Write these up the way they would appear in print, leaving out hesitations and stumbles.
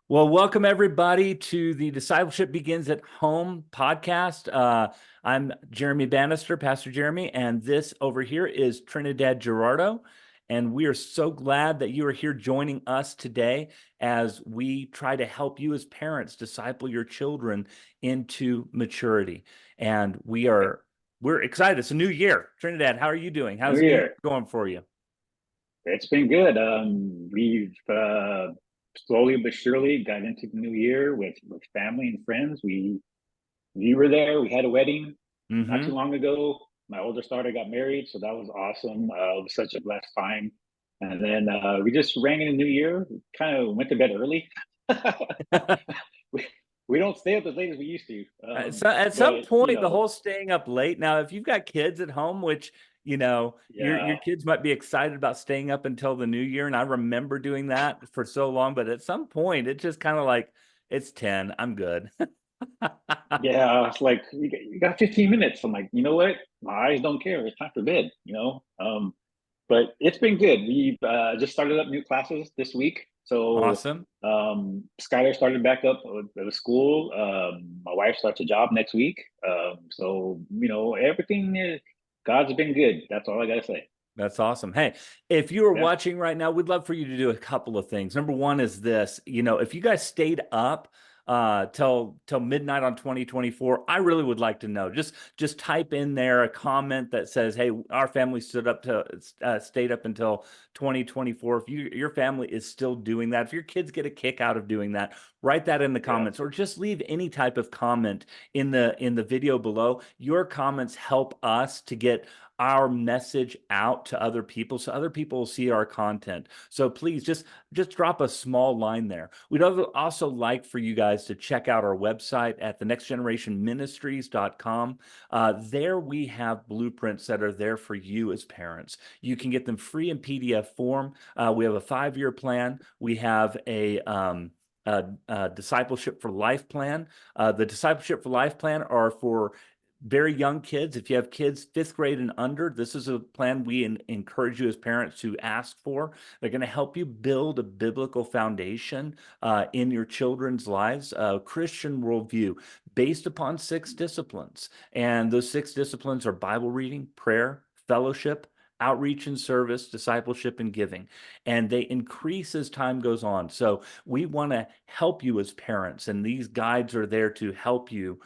Well, welcome everybody to the Discipleship Begins at Home podcast. I'm Jeremy Bannister, Pastor Jeremy, and this over here is Trinidad Gerardo. And we are so glad that you are here joining us today as we try to help you as parents disciple your children into maturity. And we're excited. It's a new year. Trinidad, how are you doing? New How's the new year Year. going for you? It's been good. We've slowly but surely got into the new year with family and friends. We were there. We had a wedding not too Mm-hmm. long ago. My oldest daughter got married, so that was awesome. It was such a blessed time. And then we just rang in the new year. Kind of went to bed early. we, we don't stay up as late as we used to. So at some But point, the whole staying up late. Now, if you've got kids at home, which your yeah, kids might be excited about staying up until the new year, and I remember doing that for so long. But at some point, it's just kind of like it's 10. I'm good. yeah, it's like you got 15 minutes. I'm like, you know what? My eyes don't care. It's time for bed, But it's been good. We've just started up new classes this week. So Awesome. Skylar started back up with school. My wife starts a job next week. Everything is, God's been good. That's all I gotta say. That's awesome. Hey, if you are Yeah. watching right now, we'd love for you to do a couple of things. Number one is this, if you guys stayed up till midnight on 2024, I really would like to know. Just type in there a comment that says, "Hey, our family stayed up until 2024." If your family is still doing that, if your kids get a kick out of doing that, write that in the Yeah. comments or just leave any type of comment in the video below. Your comments help us to get our message out to other people so other people will see our content. So please just drop a small line there. We'd also like for you guys to check out our website at thenextgenerationministries.com. There we have blueprints that are there for you as parents. You can get them free in PDF form. We have a 5-year plan. We have a discipleship for life plan. The discipleship for life plan are for very young kids. If you have kids 5th grade and under, this is a plan we encourage you as parents to ask for. They're going to help you build a biblical foundation in your children's lives, a Christian worldview based upon 6 disciplines. And those 6 disciplines are Bible reading, prayer, fellowship, outreach and service, discipleship and giving. And they increase as time goes on. So we want to help you as parents, and these guides are there to help you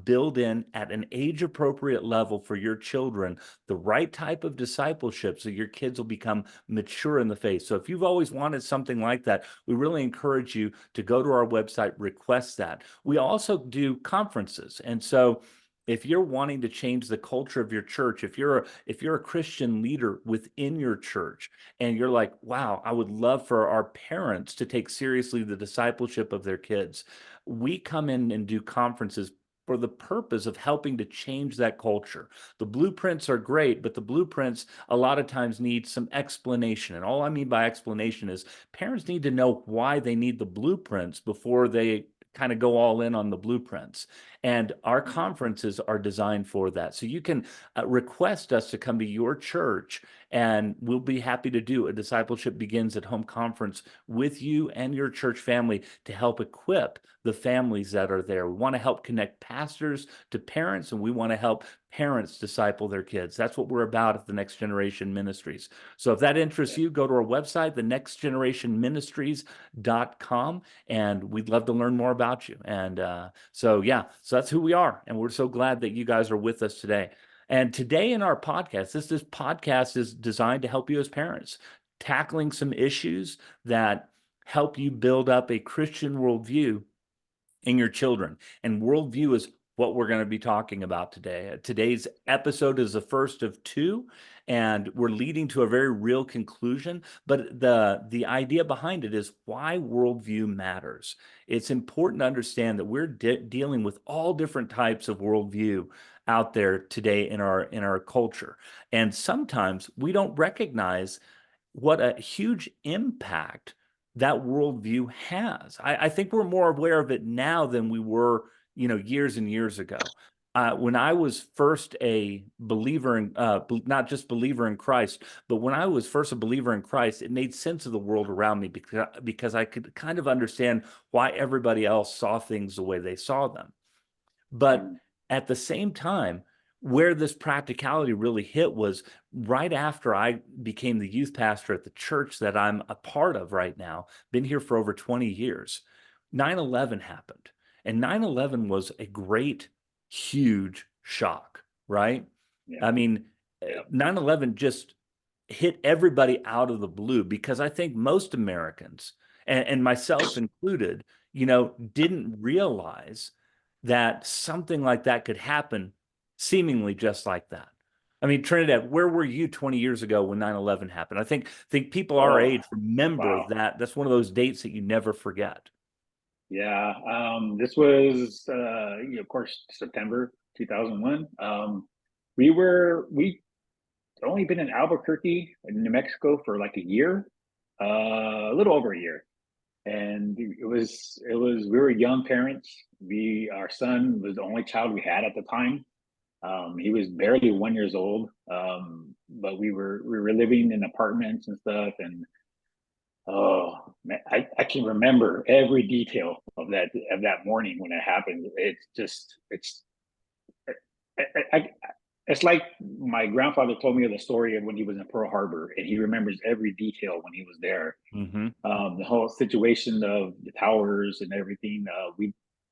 build in at an age appropriate level for your children the right type of discipleship so your kids will become mature in the faith. So if you've always wanted something like that, we really encourage you to go to our website, request that. We also do conferences. And so if you're wanting to change the culture of your church, if you're a Christian leader within your church and you're like, wow, I would love for our parents to take seriously the discipleship of their kids, we come in and do conferences for the purpose of helping to change that culture. The blueprints are great, but the blueprints a lot of times need some explanation. And all I mean by explanation is parents need to know why they need the blueprints before they kind of go all in on the blueprints. And our conferences are designed for that. So you can request us to come to your church, and we'll be happy to do a Discipleship Begins at Home conference with you and your church family to help equip the families that are there. We want to help connect pastors to parents, and we want to help parents disciple their kids. That's what we're about at the Next Generation Ministries. So if that interests Yeah. you, go to our website, thenextgenerationministries.com, and we'd love to learn more about you. And so that's who we are. And we're so glad that you guys are with us today. And today in our podcast, this podcast is designed to help you as parents, tackling some issues that help you build up a Christian worldview in your children. And worldview is what we're going to be talking about today. Today's episode is the first of two, and we're leading to a very real conclusion. But the idea behind it is why worldview matters. It's important to understand that we're dealing with all different types of worldview out there today in our culture, and sometimes we don't recognize what a huge impact that worldview has. I think we're more aware of it now than we were, years and years ago. when I was first a believer in, not just believer in Christ, but when I was first a believer in Christ, it made sense of the world around me because I could kind of understand why everybody else saw things the way they saw them. But Mm, at the same time, where this practicality really hit was right after I became the youth pastor at the church that I'm a part of right now, been here for over 20 years. 9/11 happened. And 9/11 was a great, huge shock, right? yeah. I mean, Yeah. 9/11 just hit everybody out of the blue because I think most Americans, and myself included, didn't realize that something like that could happen seemingly just like that. I mean, Trinidad, where were you 20 years ago when 9/11 happened? I think people our Oh, age remember wow. that. That's one of those dates that you never forget. Yeah. This was, of course, September 2001. We only been in Albuquerque, New Mexico for like a year, a little over a year. And we were young parents. Our son was the only child we had at the time. He was barely 1 year old. But we were living in apartments and stuff. And oh man, I can remember every detail of that morning when it happened. I, I, it's like my grandfather told me the story of when he was in Pearl Harbor, and he remembers every detail when he was there. Mm-hmm. The whole situation of the towers and everything.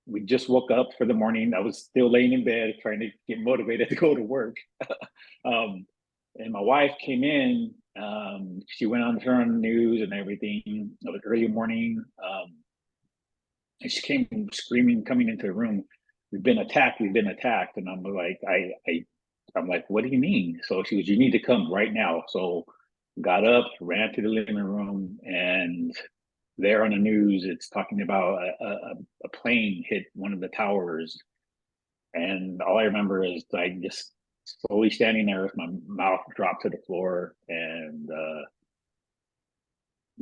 We just woke up for the morning. I was still laying in bed trying to get motivated to go to work. um, and my wife came in. She went on to turn on the news and everything. It was early morning. And she came screaming, coming into the room. We've been attacked. We've been attacked. And I'm like, I'm like, what do you mean? So she was, you need to come right now. So got up, ran to the living room, and there on the news, it's talking about a plane hit one of the towers. And all I remember is like just slowly standing there with my mouth dropped to the floor and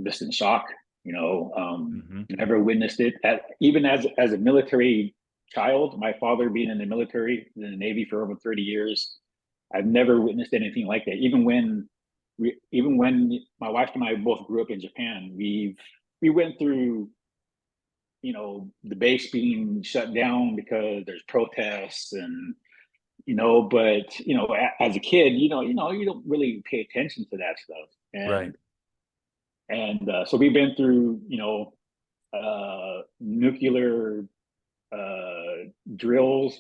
just in shock. Mm-hmm. Never witnessed it. Even as a military child, my father being in the military, in the Navy for over 30 years, I've never witnessed anything like that. Even when my wife and I both grew up in Japan, we went through the base being shut down because there's protests and but as a kid you don't really pay attention to that stuff Right. and so we've been through nuclear drills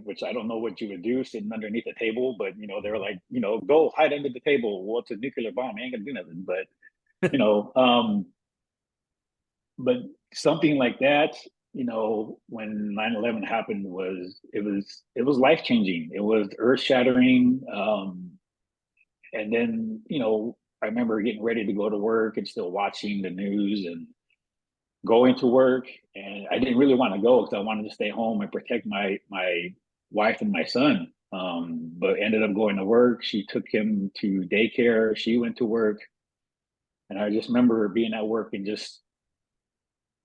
which I don't know what you would do sitting underneath a table, but they were like go hide under the table. Well, it's a nuclear bomb, ain't gonna do nothing. But you know but something like that, when 9/11 happened, it was life changing. It was earth shattering. And then I remember getting ready to go to work and still watching the news and going to work, and I didn't really want to go because I wanted to stay home and protect my wife and my son. But ended up going to work. She took him to daycare. She went to work, and I just remember being at work and just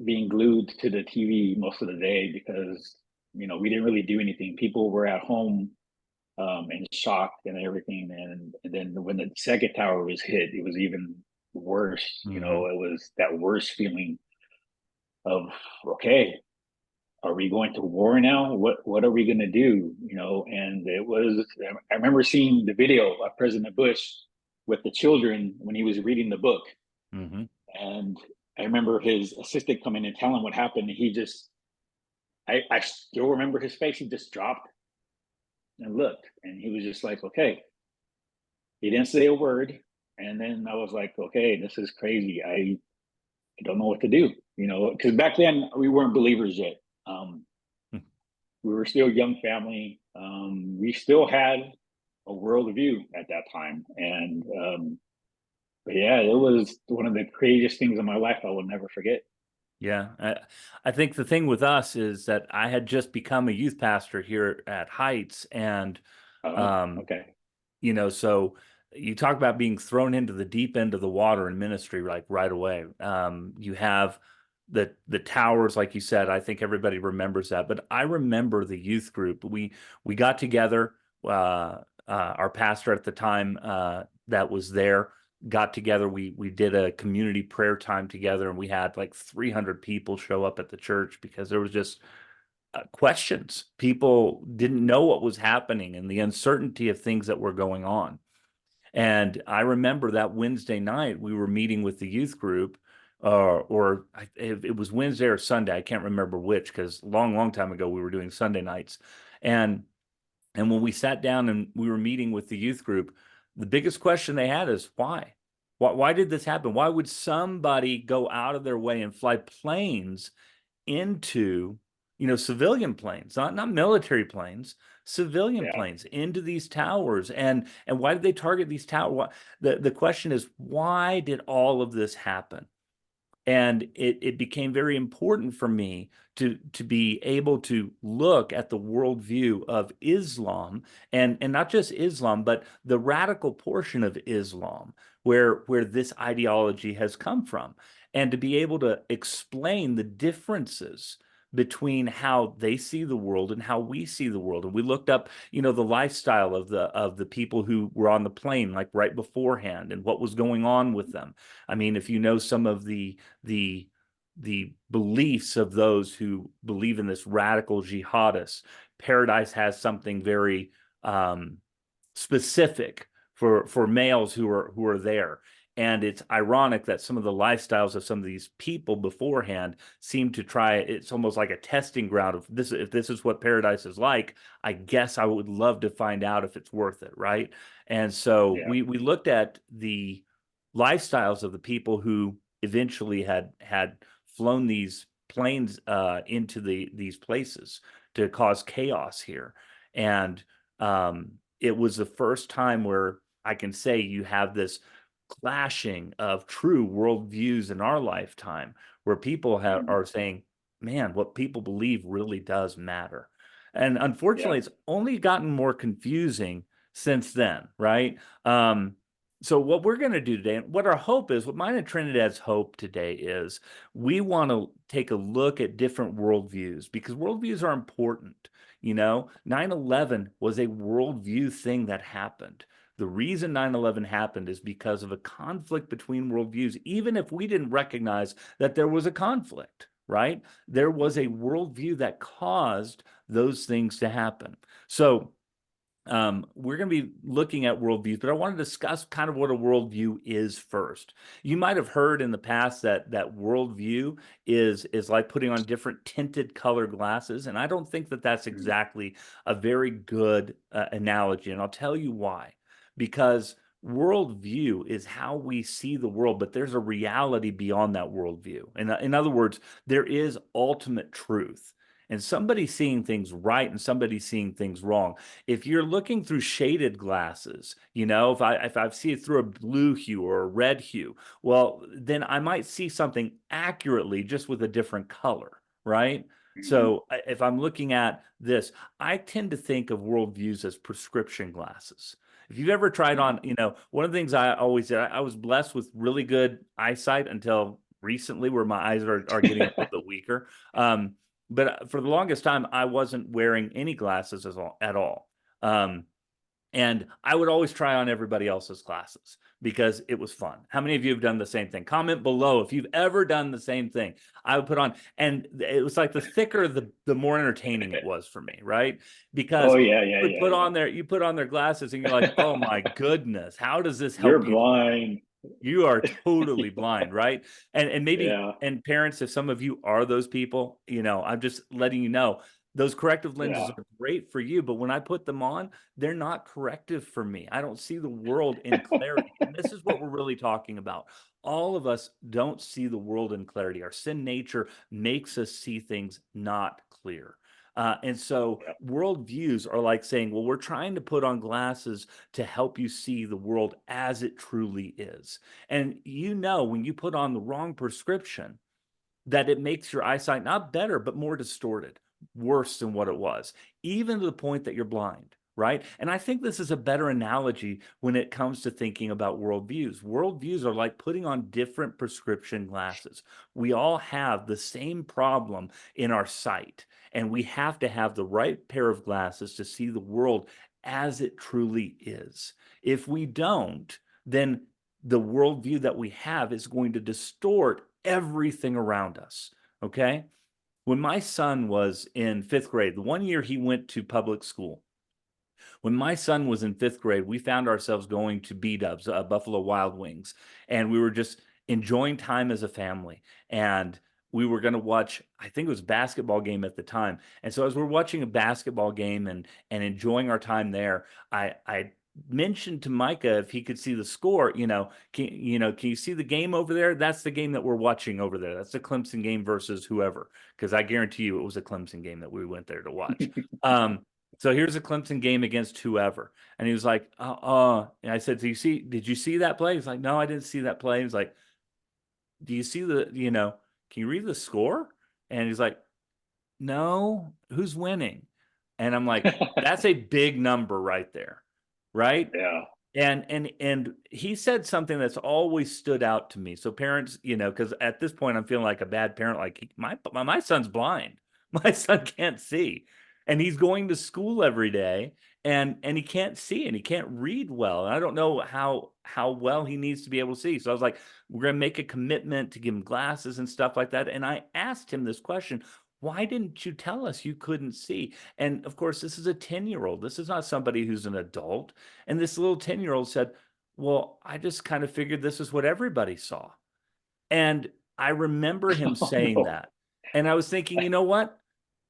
being glued to the TV most of the day because we didn't really do anything. People were at home in shock and everything, and then when the second tower was hit, it was even worse. Mm-hmm. It was that worst feeling of okay, are we going to war now? What are we going to do? And it was. I remember seeing the video of President Bush with the children when he was reading the book, Mm-hmm. and I remember his assistant coming and telling what happened. And he just, I still remember his face. He just dropped and looked, and he was just like, okay. He didn't say a word, and then I was like, okay, this is crazy. I don't know what to do. Because back then we weren't believers yet. Um, we were still a young family. We still had a worldview at that time, and but yeah, it was one of the craziest things in my life I will never forget. Yeah, I think the thing with us is that I had just become a youth pastor here at Heights, and Oh, um, okay. so you talk about being thrown into the deep end of the water in ministry, like right away. You have the towers, like you said. I think everybody remembers that, but I remember the youth group. We got together. Our pastor at the time that was there got together. We did a community prayer time together, and we had like 300 people show up at the church because there was just questions. People didn't know what was happening and the uncertainty of things that were going on. And I remember that Wednesday night we were meeting with the youth group, or it was Wednesday or Sunday. I can't remember which, because long time ago we were doing Sunday nights. And when we sat down and we were meeting with the youth group, the biggest question they had is why? Why did this happen? Why would somebody go out of their way and fly planes into, civilian planes, not military planes, civilian planes into these towers? And why did they target these towers? The question is, why did all of this happen? And it became very important for me to be able to look at the worldview of Islam, and not just Islam, but the radical portion of Islam, where this ideology has come from, and to be able to explain the differences between how they see the world and how we see the world. And we looked up, the lifestyle of the people who were on the plane, like right beforehand, and what was going on with them. I mean, if you know some of the beliefs of those who believe in this radical jihadists, Paradise has something very specific for males who are there. And it's ironic that some of the lifestyles of some of these people beforehand seem to try. It's almost like a testing ground of this. If this is what Paradise is like, I guess I would love to find out if it's worth it, right? And so we looked at the lifestyles of the people who eventually had flown these planes into these places to cause chaos here. And it was the first time where I can say you have this clashing of true worldviews in our lifetime, where people are saying, man, what people believe really does matter. And unfortunately, it's only gotten more confusing since then, right? So what we're going to do today, and what our hope is, what mine and Trinidad's hope today is, we want to take a look at different worldviews, because worldviews are important. 9/11 was a worldview thing that happened. The reason 9/11 happened is because of a conflict between worldviews, even if we didn't recognize that there was a conflict, right? There was a worldview that caused those things to happen. So we're going to be looking at worldviews, but I want to discuss kind of what a worldview is first. You might have heard in the past that worldview is like putting on different tinted color glasses, and I don't think that that's exactly a very good analogy, and I'll tell you why. Because worldview is how we see the world, but there's a reality beyond that worldview. And in other words, there is ultimate truth. And somebody's seeing things right and somebody's seeing things wrong. If you're looking through shaded glasses, if I see it through a blue hue or a red hue, well, then I might see something accurately just with a different color, right? So if I'm looking at this, I tend to think of worldviews as prescription glasses. If you've ever tried on, one of the things I always did, I was blessed with really good eyesight until recently, where my eyes are getting a little bit weaker. But for the longest time, I wasn't wearing any glasses at all. And I would always try on everybody else's glasses because it was fun. How many of you have done the same thing? Comment below if you've ever done the same thing. I would put on, and it was like the thicker, the more entertaining it was for me, right? Because you put on their glasses and you're like, oh my goodness, how does this help You're you? blind. You are totally blind, right? And maybe, and parents, if some of you are those people, I'm just letting you know, those corrective lenses are great for you, but when I put them on, they're not corrective for me. I don't see the world in clarity. And this is what we're really talking about. All of us don't see the world in clarity. Our sin nature makes us see things not clear. And so worldviews are like saying, well, we're trying to put on glasses to help you see the world as it truly is. And when you put on the wrong prescription, that it makes your eyesight not better, but more distorted, worse than what it was, even to the point that you're blind, right? And I think this is a better analogy when it comes to thinking about worldviews. Worldviews are like putting on different prescription glasses. We all have the same problem in our sight, and we have to have the right pair of glasses to see the world as it truly is. If we don't, then the worldview that we have is going to distort everything around us. Okay. When my son was in fifth grade, the one year he went to public school, when my son was in fifth grade, we found ourselves going to B-Dubs, Buffalo Wild Wings, and we were just enjoying time as a family. And we were going to watch, I think it was a basketball game at the time. And so as we're watching a basketball game and enjoying our time there, I mentioned to Micah if he could see the score, can you see the game over there? That's the game that we're watching over there. That's the Clemson game versus whoever, because I guarantee you it was a Clemson game that we went there to watch. So here's a Clemson game against whoever. And he was like, and I said, did you see that play? He's like, no, I didn't see that play. He's like, do you see can you read the score? And he's like, no, who's winning? And I'm like, that's a big number right there. Right. Yeah. And he said something that's always stood out to me. So parents, because at this point I'm feeling like a bad parent. Like my son's blind. My son can't see, and he's going to school every day, and he can't see and he can't read well. And I don't know how well he needs to be able to see. So I was like, we're gonna make a commitment to give him glasses and stuff like that. And I asked him this question: why didn't you tell us you couldn't see? And of course, this is a 10-year-old. This is not somebody who's an adult. And this little 10-year-old said, well, I just kind of figured this is what everybody saw. And I remember him Oh, saying no. that. And I was thinking, you know what?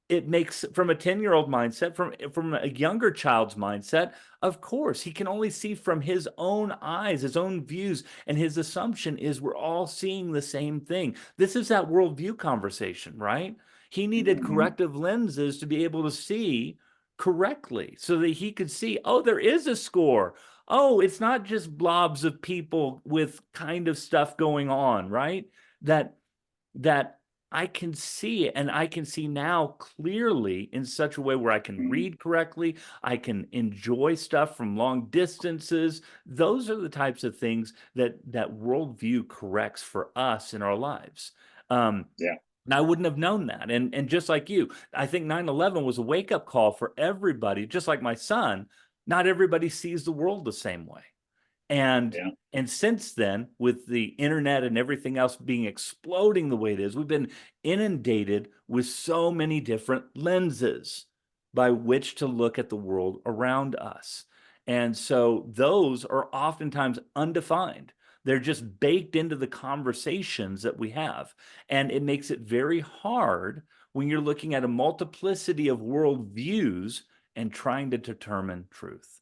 It makes, from a 10-year-old mindset, from a younger child's mindset, of course, he can only see from his own eyes, his own views, and his assumption is we're all seeing the same thing. This is that worldview conversation, right? He needed Mhm. corrective lenses to be able to see correctly so that he could see, oh, there is a score. Oh, it's not just blobs of people with kind of stuff going on, right? That I can see, and I can see now clearly in such a way where I can Mhm. read correctly, I can enjoy stuff from long distances. Those are the types of things that worldview corrects for us in our lives. Yeah. And I wouldn't have known that. And just like you, I think 9/11 was a wake-up call for everybody, just like my son. Not everybody sees the world the same way. And Yeah. and since then, with the internet and everything else being exploding the way it is, we've been inundated with so many different lenses by which to look at the world around us. And so those are oftentimes undefined. They're just baked into the conversations that we have. And it makes it very hard when you're looking at a multiplicity of worldviews and trying to determine truth.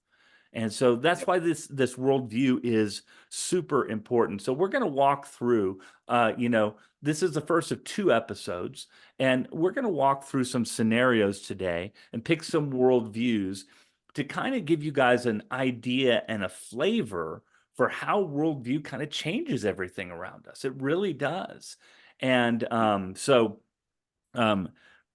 And so that's Yep. why this worldview is super important. So we're going to walk through, this is the first of 2 episodes, and we're going to walk through some scenarios today and pick some worldviews to kind of give you guys an idea and a flavor for how worldview kind of changes everything around us. It really does. And um,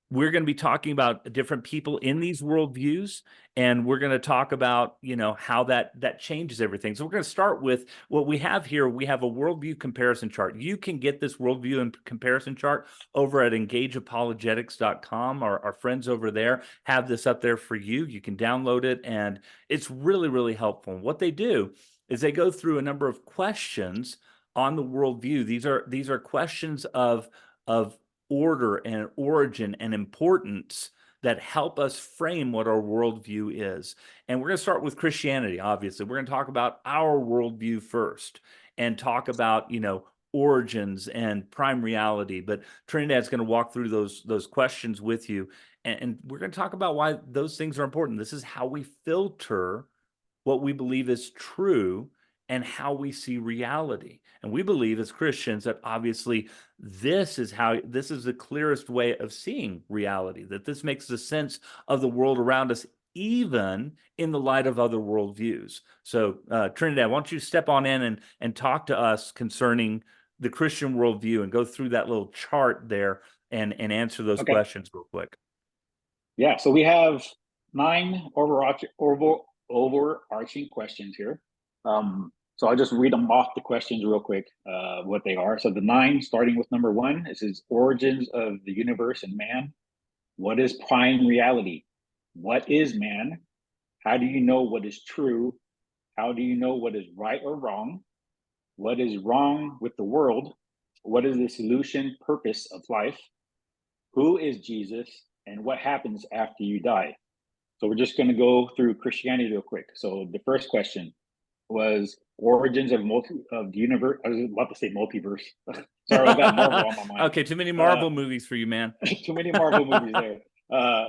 we're going to be talking about different people in these worldviews, and we're going to talk about how that changes everything. So we're going to start with what we have here. We have a worldview comparison chart. You can get this worldview and comparison chart over at engageapologetics.com. Our friends over there have this up there for you. You can download it, and it's really, really helpful. And what they do is they go through a number of questions on the worldview. These are questions of order and origin and importance that help us frame what our worldview is. And we're going to start with Christianity, obviously. We're going to talk about our worldview first and talk about, origins and prime reality. But Trinidad's going to walk through those questions with you. And we're going to talk about why those things are important. This is how we filter what we believe is true and how we see reality. And we believe as Christians that obviously this is the clearest way of seeing reality, that this makes the sense of the world around us, even in the light of other worldviews. So Trinidad, why don't you step on in and talk to us concerning the Christian worldview and go through that little chart there and answer those Okay. questions real quick. Yeah. So we have nine overarching questions here. So I'll just read them off the questions real quick, what they are. So the nine, starting with number one, this is origins of the universe and man. What is prime reality? What is man? How do you know what is true? How do you know what is right or wrong? What is wrong with the world? What is the solution, purpose of life? Who is Jesus? And what happens after you die? So we're just going to go through Christianity real quick. So the first question was origins of the universe. I was about to say multiverse. Sorry, I got Marvel on my mind. Okay, too many Marvel movies for you, man. Too many Marvel movies there.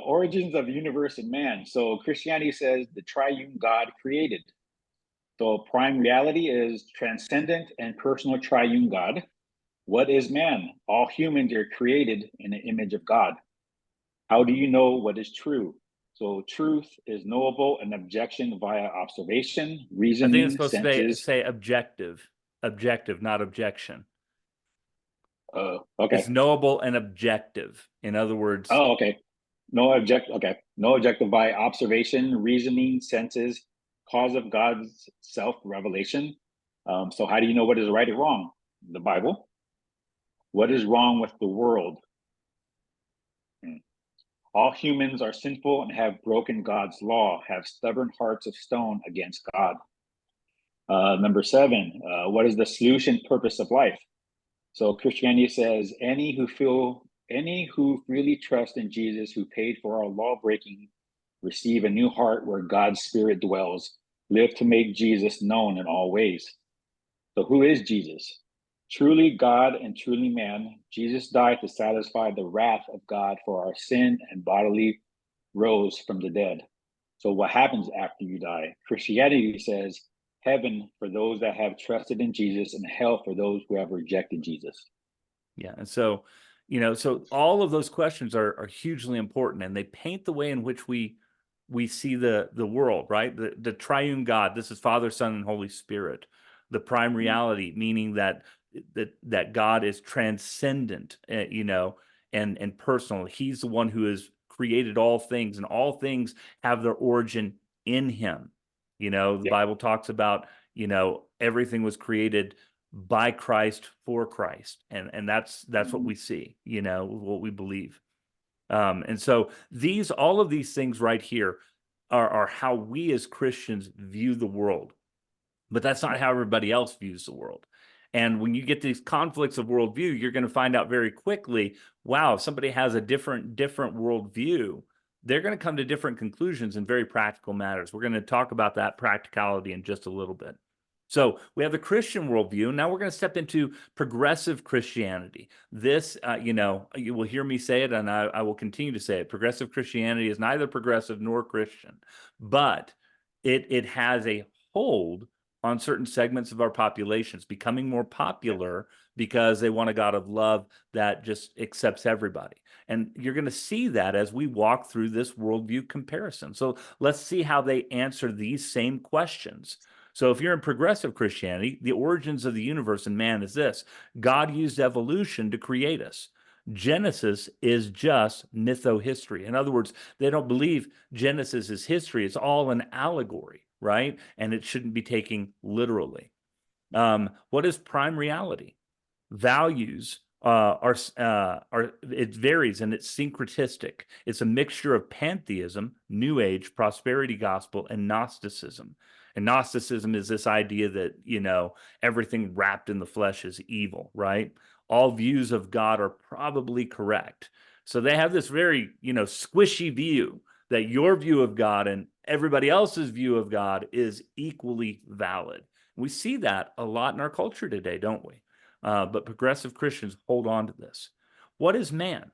Origins of the universe and man. So Christianity says the triune God created. So prime reality is transcendent and personal triune God. What is man? All humans are created in the image of God. How do you know what is true? So truth is knowable and objection via observation, I think it's reasoning, supposed to senses. say objective, not objection. Okay. It's knowable and objective. In other words, Oh, okay. No objective by observation, reasoning, senses, cause of God's self-revelation. So how do you know what is right or wrong? The Bible. What is wrong with the world? All humans are sinful and have broken God's law, have stubborn hearts of stone against God. Number seven, what is the solution purpose of life? So Christianity says any who freely trust in Jesus, who paid for our law breaking, receive a new heart where God's spirit dwells, live to make Jesus known in all ways. So who is Jesus? Truly God and truly man, Jesus died to satisfy the wrath of God for our sin and bodily rose from the dead. So what happens after you die? Christianity says heaven for those that have trusted in Jesus and hell for those who have rejected Jesus. Yeah. And so, so all of those questions are hugely important, and they paint the way in which we see the world, right? The triune God, this is Father, Son, and Holy Spirit. The prime reality, meaning that God is transcendent, and personal. He's the one who has created all things, and all things have their origin in him. The Bible talks about, everything was created by Christ for Christ, and that's what we see, what we believe. And so all of these things right here are how we as Christians view the world, but that's not how everybody else views the world. And when you get these conflicts of worldview, you're going to find out very quickly, wow, if somebody has a different worldview, they're going to come to different conclusions in very practical matters. We're going to talk about that practicality in just a little bit. So we have the Christian worldview. Now we're going to step into progressive Christianity. This, you will hear me say it, and I will continue to say it. Progressive Christianity is neither progressive nor Christian, but it has a hold on certain segments of our populations, becoming more popular because they want a God of love that just accepts everybody. And you're going to see that as we walk through this worldview comparison. So let's see how they answer these same questions. So if you're in progressive Christianity, the origins of the universe and man is this: God used evolution to create us. Genesis is just mytho-history. In other words, they don't believe Genesis is history. It's all an allegory, right? And it shouldn't be taken literally. What is prime reality? Values it varies, and it's syncretistic. It's a mixture of pantheism, New Age, prosperity gospel, and Gnosticism. And Gnosticism is this idea that, everything wrapped in the flesh is evil, right? All views of God are probably correct. So they have this very, squishy view that your view of God and everybody else's view of God is equally valid. We see that a lot in our culture today, don't we? But progressive Christians hold on to this. What is man?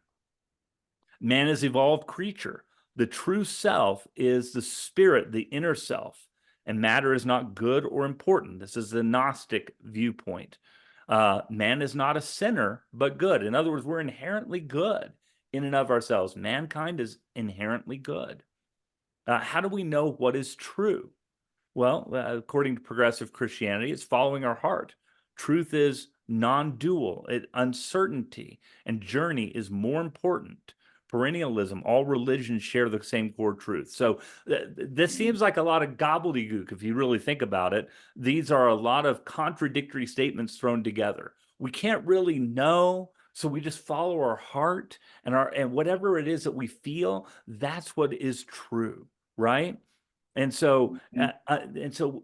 Man is an evolved creature. The true self is the spirit, the inner self, and matter is not good or important. This is the Gnostic viewpoint. Man is not a sinner, but good. In other words, we're inherently good in and of ourselves. Mankind is inherently good. How do we know what is true? Well, according to progressive Christianity, it's following our heart. Truth is non-dual. Uncertainty and journey is more important. perennialism. All religions share the same core truth. So this seems like a lot of gobbledygook if you really think about it. These are a lot of contradictory statements thrown together. We can't really know, so we just follow our heart and whatever it is that we feel, that's what is true, right? And so,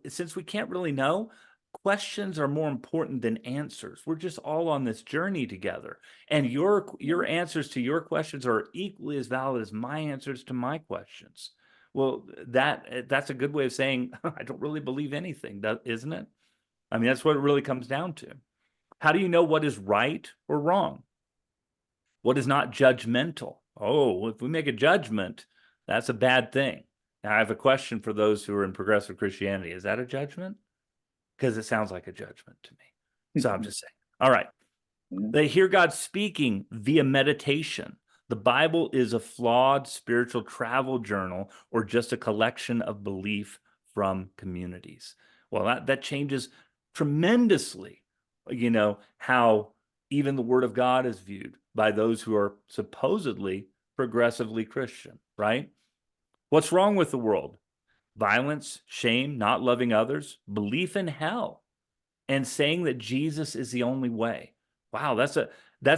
since we can't really know, questions are more important than answers. We're just all on this journey together, and your answers to your questions are equally as valid as my answers to my questions. Well, that's a good way of saying I don't really believe anything, isn't it? I mean, that's what it really comes down to. How do you know what is right or wrong? What is not judgmental? Oh, if we make a judgment, that's a bad thing. Now, I have a question for those who are in progressive Christianity. Is that a judgment? Because it sounds like a judgment to me. So I'm just saying. All right. They hear God speaking via meditation. The Bible is a flawed spiritual travel journal or just a collection of belief from communities. Well, that changes tremendously, how even the Word of God is viewed by those who are supposedly progressively Christian, right? What's wrong with the world? Violence, shame, not loving others, belief in hell, and saying that Jesus is the only way. Wow, that's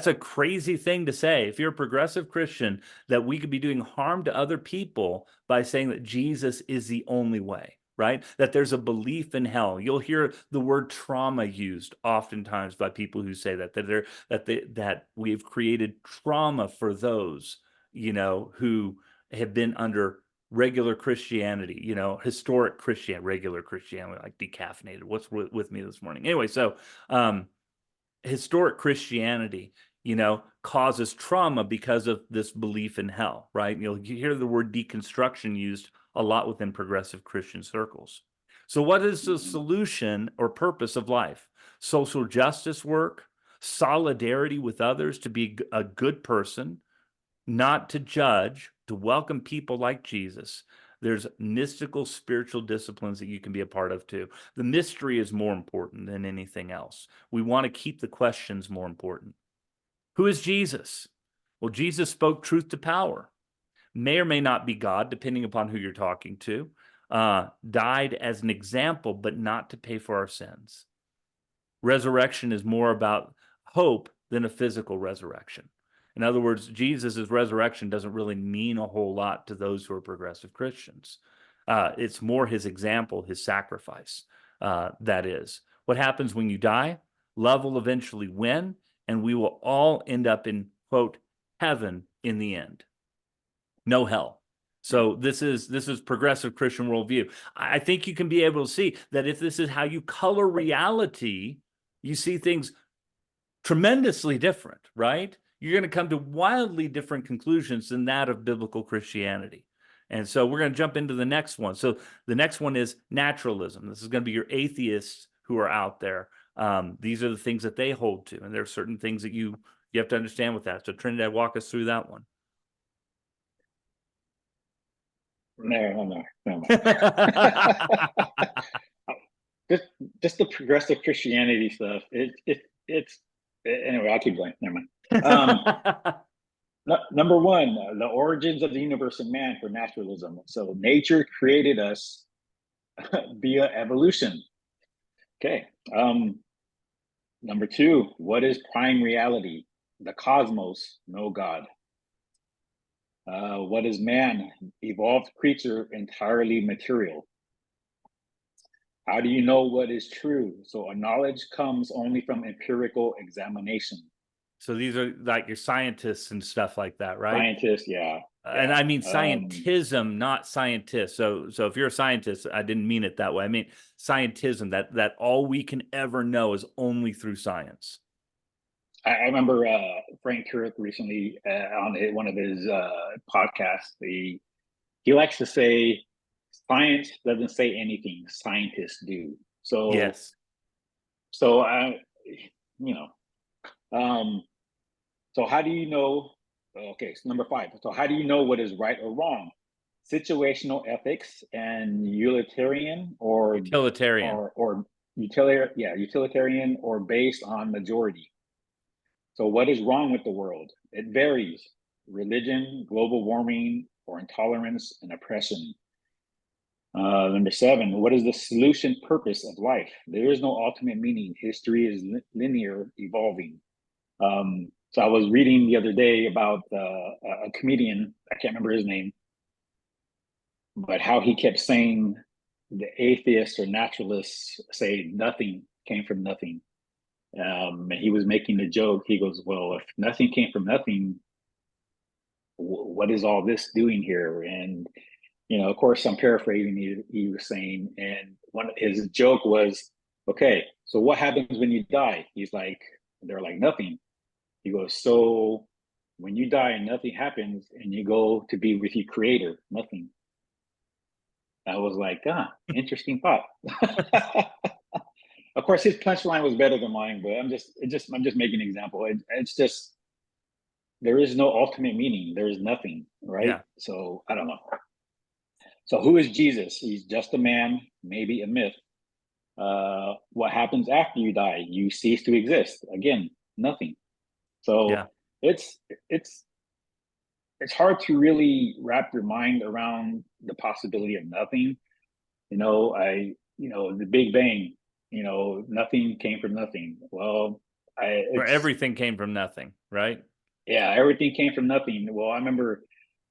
a crazy thing to say. If you're a progressive Christian, that we could be doing harm to other people by saying that Jesus is the only way, right? That there's a belief in hell. You'll hear the word trauma used oftentimes by people who say that we've created trauma for those, who have been under regular Christianity, historic Christianity, regular Christianity, like decaffeinated. What's with me this morning? Anyway, so historic Christianity, causes trauma because of this belief in hell, right? You hear the word deconstruction used a lot within progressive Christian circles. So what is the solution or purpose of life? Social justice work, solidarity with others, to be a good person, not to judge, to welcome people like Jesus. There's mystical spiritual disciplines that you can be a part of too. The mystery is more important than anything else. We want to keep the questions more important. Who is Jesus? Well, Jesus spoke truth to power. May or may not be God, depending upon who you're talking to. Died as an example, but not to pay for our sins. Resurrection is more about hope than a physical resurrection. In other words, Jesus' resurrection doesn't really mean a whole lot to those who are progressive Christians. It's more his example, his sacrifice, that is. What happens when you die? Love will eventually win, and we will all end up in, quote, heaven in the end. No hell. So this is progressive Christian worldview. I think you can be able to see that if this is how you color reality, you see things tremendously different, right? You're going to come to wildly different conclusions than that of biblical Christianity. And so we're going to jump into the next one. So the next one is naturalism. This is going to be your atheists who are out there. These are the things that they hold to. And there are certain things that you have to understand with that. So Trinidad, walk us through that one. No. just the progressive Christianity stuff. It's anyway. I'll keep going. Never mind. Number one, the origins of the universe and man for naturalism. So nature created us via evolution. Okay. Number two, what is prime reality? The cosmos, no God. What is man? Evolved creature, entirely material. How do you know what is true? So a knowledge comes only from empirical examination. So these are like your scientists and stuff like that, right? Scientists, yeah. And I mean scientism, not scientist. So if you're a scientist, I didn't mean it that way. I mean scientism, that all we can ever know is only through science. I remember Frank Turek recently on one of his podcasts. He likes to say, "Science doesn't say anything; scientists do." So yes. So so how do you know? Okay, so number five. So how do you know what is right or wrong? Situational ethics and utilitarian or utilitarian or based on majority. So what is wrong with the world? It varies. religion, global warming, or intolerance and oppression. Number 7, what is the solution purpose of life? There is no ultimate meaning. History is linear, evolving. So I was reading the other day about a comedian, I can't remember his name, but how he kept saying the atheists or naturalists say nothing came from nothing. And he was making the joke. He goes, well, if nothing came from nothing, what is all this doing here? And, of course, I'm paraphrasing. He was saying, and his joke was, okay, so what happens when you die? They're like, nothing. He goes, so when you die and nothing happens and you go to be with your creator, nothing. I was like, interesting thought. Of course, his punchline was better than mine, but I'm just making an example. It's just, there is no ultimate meaning. There is nothing, right? Yeah. So I don't know. So who is Jesus? He's just a man, maybe a myth. What happens after you die? You cease to exist. Again, nothing. So Yeah. it's hard to really wrap your mind around the possibility of nothing. The Big Bang, nothing came from nothing. Well, Where everything came from nothing, right? yeah, everything came from nothing. Well, I remember,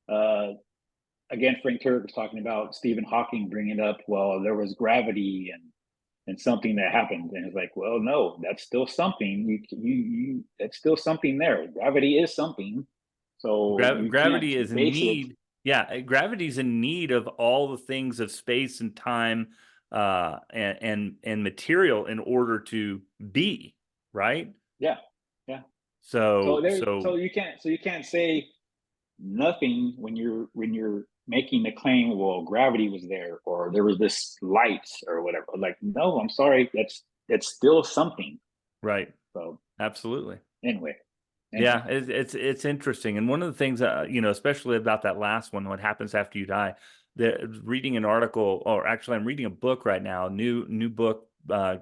again, Frank Turk was talking about Stephen Hawking bringing up, well, there was gravity and something that happened, and it's like, well, no, that's still something. You that's still something there. Gravity is something, so you can't Gravity is in base it. need. Yeah, gravity is in need of all the things of space and time, and material in order to be, right? Yeah, yeah. So So you can't say nothing when you're making the claim, well, gravity was there or there was this light or whatever. Like, no, I'm sorry, that's still something. right, So absolutely. anyway. Yeah, it's interesting, and one of the things especially about that last one, what happens after you die. Reading an article, or actually, I'm reading a book right now, new book,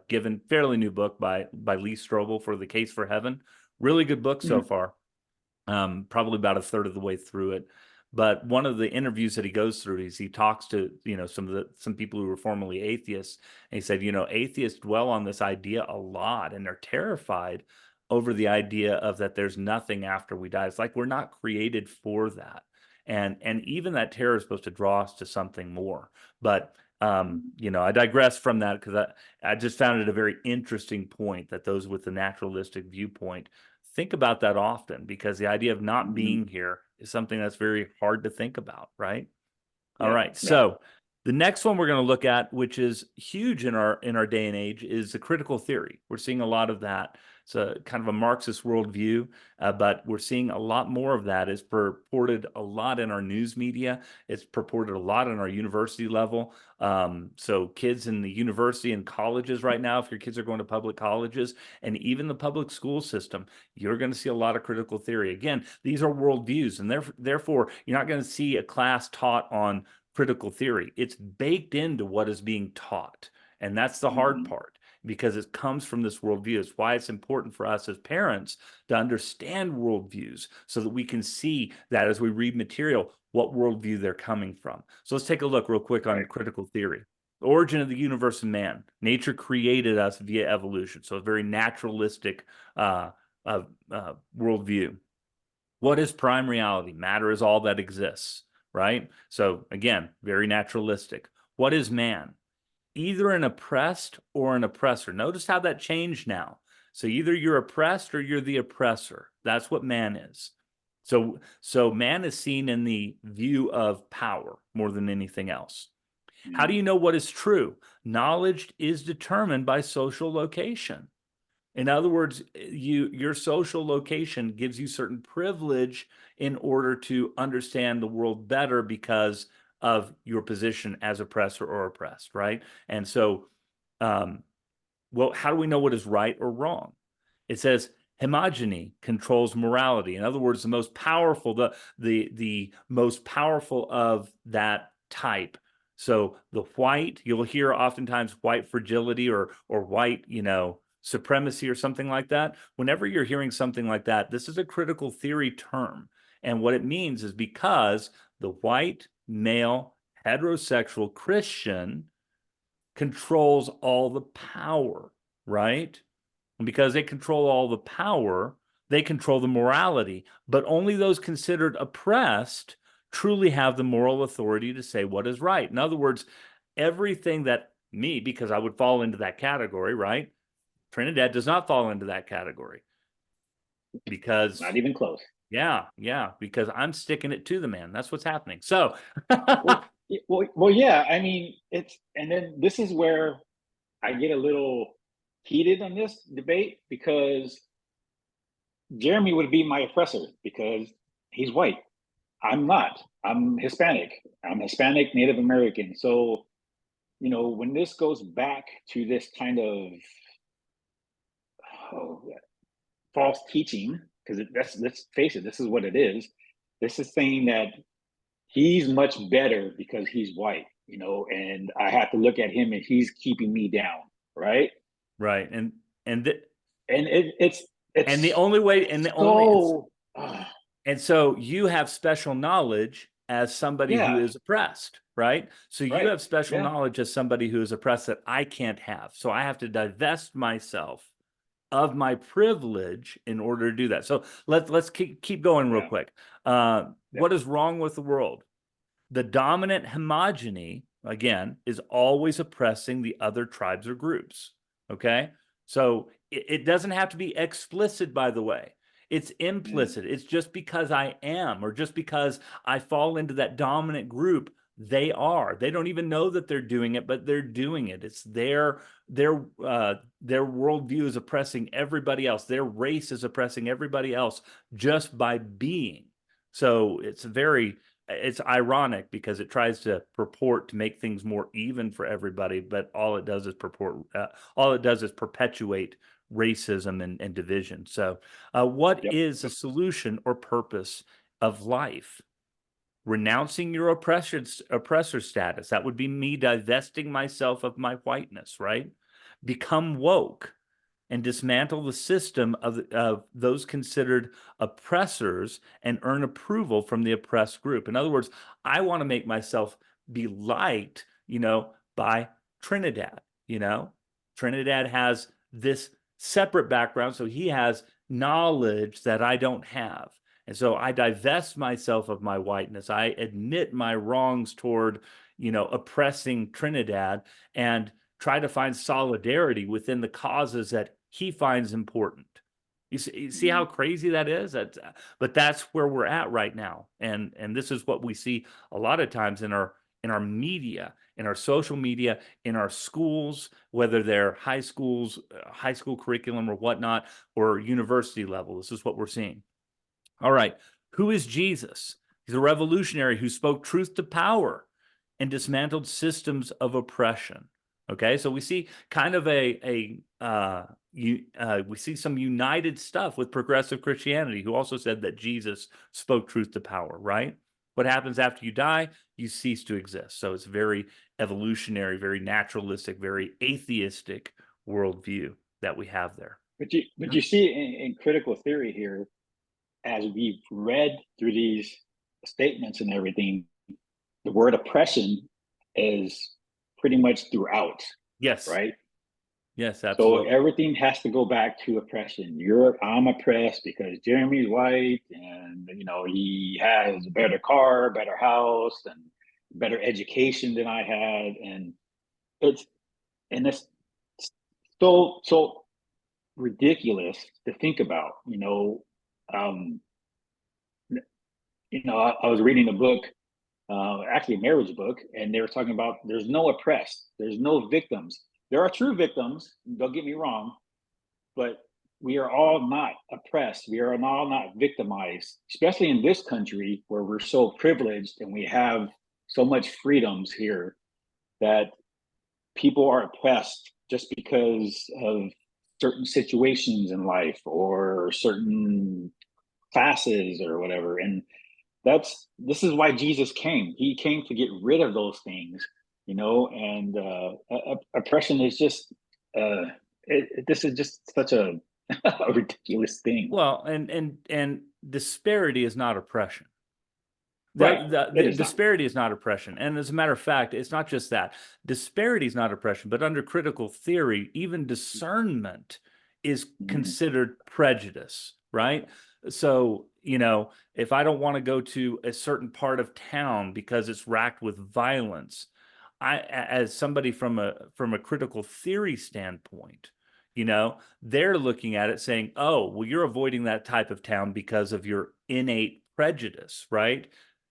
given fairly new book by Lee Strobel for The Case for Heaven. Really good book so far. Probably about a third of the way through it. But one of the interviews that he goes through is he talks to some people who were formerly atheists, and he said, atheists dwell on this idea a lot, and they're terrified over the idea of that there's nothing after we die. It's like we're not created for that, and even that terror is supposed to draw us to something more. But I digress from that because I just found it a very interesting point that those with the naturalistic viewpoint think about that often, because the idea of not being here is something that's very hard to think about, right? All right. So the next one we're going to look at, which is huge in our day and age, is the critical theory. We're seeing a lot of that. It's a kind of a Marxist worldview, but we're seeing a lot more of that. It's purported a lot in our news media. It's purported a lot on our university level. So kids in the university and colleges right now, if your kids are going to public colleges and even the public school system, you're going to see a lot of critical theory. Again, these are worldviews, and therefore you're not going to see a class taught on critical theory. It's baked into what is being taught. And that's the hard part, because it comes from this worldview. It's why it's important for us as parents to understand worldviews so that we can see that as we read material, what worldview they're coming from. So let's take a look real quick on critical theory. The origin of the universe and man. Nature created us via evolution. So a very naturalistic worldview. What is prime reality? Matter is all that exists, right? So again, very naturalistic. What is man? Either an oppressed or an oppressor. Notice how that changed now. So either you're oppressed or you're the oppressor. That's what man is. So man is seen in the view of power more than anything else. How do you know what is true? Knowledge is determined by social location. In other words, your social location gives you certain privilege in order to understand the world better because of your position as oppressor or oppressed, right? And so, well, how do we know what is right or wrong? It says homogeny controls morality. In other words, the most powerful, the most powerful of that type. So the white, you'll hear oftentimes white fragility or white, supremacy or something like that. Whenever you're hearing something like that, this is a critical theory term. And what it means is because the white, male, heterosexual Christian controls all the power, right? And because they control all the power, they control the morality. But only those considered oppressed truly have the moral authority to say what is right. In other words, everything that me, because I would fall into that category, right? Trinidad does not fall into that category because, Not even close. yeah, because I'm sticking it to the man. That's what's happening. So, Well, yeah. I mean, and then this is where I get a little heated on this debate because Jeremy would be my oppressor because he's white. I'm not. I'm Hispanic. I'm Hispanic, Native American. So, when this goes back to this kind of oh, false teaching, because let's face it, this is what it is. This is saying that he's much better because he's white, and I have to look at him and he's keeping me down, right? right. And It's and the only way, and the only, so and so you have special knowledge as somebody who yeah, is oppressed, right? So you right, have special yeah, knowledge as somebody who is oppressed that I can't have. So I have to divest myself of my privilege in order to do that. So let's keep going real yeah, quick. yeah, What is wrong with the world? The dominant homogeny, again, is always oppressing the other tribes or groups. Okay. So it doesn't have to be explicit, by the way. It's implicit. It's just because I am, or just because I fall into that dominant group, they are. They don't even know that they're doing it, but they're doing it. It's their worldview is oppressing everybody else. Their race is oppressing everybody else just by being. So it's ironic because it tries to purport to make things more even for everybody, but all it does is perpetuate racism and division. So, what yep, is the yep. solution or purpose of life? Renouncing your oppressor status. That would be me divesting myself of my whiteness, right? Become woke and dismantle the system of those considered oppressors and earn approval from the oppressed group. In other words, I want to make myself be liked, by Trinidad. Trinidad has this separate background, so he has knowledge that I don't have. And so I divest myself of my whiteness. I admit my wrongs toward, oppressing Trinidad and try to find solidarity within the causes that he finds important. You see how crazy that is? But that's where we're at right now, and this is what we see a lot of times in our media, in our social media, in our schools, whether they're high schools, high school curriculum or whatnot, or university level. This is what we're seeing. All right, who is Jesus? He's a revolutionary who spoke truth to power and dismantled systems of oppression. Okay, so we see kind of we see some united stuff with progressive Christianity, who also said that Jesus spoke truth to power, right? What happens after you die? You cease to exist. So it's very evolutionary, very naturalistic, very atheistic worldview that we have there. But you see in critical theory here, as we've read through these statements and everything, the word oppression is pretty much throughout, Yes, right? yes, So absolutely. everything has to go back to oppression. I'm oppressed because Jeremy's white, and he has a better car, better house, and better education than I had, and it's it's so ridiculous to think about. Um, I was reading a book, actually a marriage book, and they were talking about there's no oppressed, there's no victims. There are true victims. Don't get me wrong, but we are all not oppressed. We are all not victimized, especially in this country where we're so privileged and we have so much freedoms here that people are oppressed just because of certain situations in life or certain classes or whatever. And this is why Jesus came. He came to get rid of those things, and oppression is just this is just such a, a ridiculous thing. Well, and disparity is not oppression. Right. It The is not. disparity is not oppression. And as a matter of fact, it's not just that. Disparity is not oppression, but under critical theory, even discernment is Mhm. considered prejudice, right? So, if I don't want to go to a certain part of town because it's racked with violence, as somebody from a critical theory standpoint, they're looking at it saying, oh, well, you're avoiding that type of town because of your innate prejudice, right?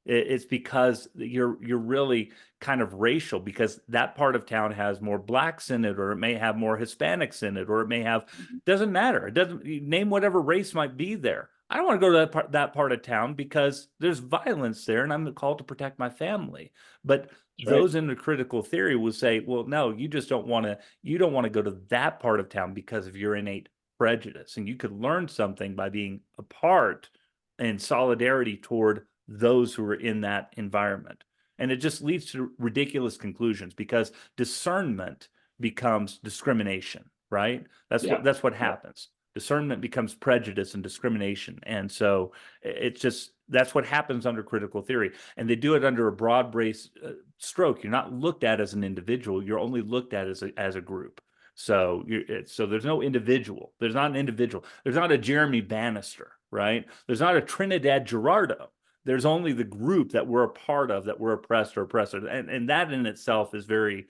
It's because you're really kind of racial, because that part of town has more blacks in it, or it may have more Hispanics in it, or it may have, Mhm. doesn't matter. It doesn't, name whatever race might be there. I don't want to go to that part of town because there's violence there and I'm called to protect my family. But That's right. those in the critical theory will say, well, no, you just don't want to, you don't want to go to that part of town because of your innate prejudice. And you could learn something by being apart in solidarity toward those who are in that environment. And it just leads to ridiculous conclusions because discernment becomes discrimination, right? Yeah. That's what Yeah. happens. Discernment becomes prejudice and discrimination. And so it's just, that's what happens under critical theory. And they do it under a broad base stroke. You're not looked at as an individual. You're only looked at as a group. So so there's no individual. There's not an individual. There's not a Jeremy Bannister, right? There's not a Trinidad Gerardo. There's only the group that we're a part of, that we're oppressed or oppressor. And that in itself is very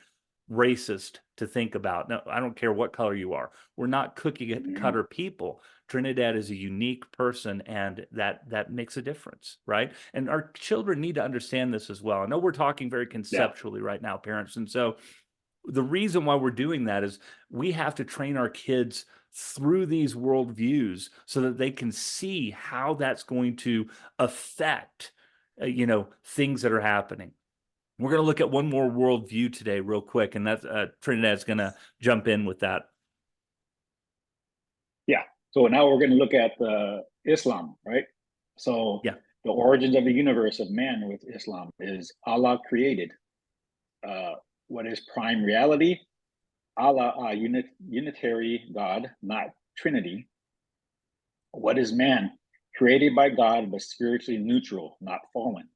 racist to think about. Now, I don't care what color you are. We're not cookie Mhm. cutter people. Trinidad is a unique person, and that makes a difference, right? And our children need to understand this as well. I know we're talking very Yeah. conceptually right now, parents. And so the reason why we're doing that is we have to train our kids through these worldviews so that they can see how that's going to affect, things that are happening. We're going to look at one more worldview today, real quick, and that's Trinidad's going to jump in with that. Yeah. So now we're going to look at Islam, right? So Yeah. the origins of the universe of man with Islam is Allah created. Uh, what is prime reality? Allah, unitary God, not Trinity. What is man? Created by God, but spiritually neutral, not fallen.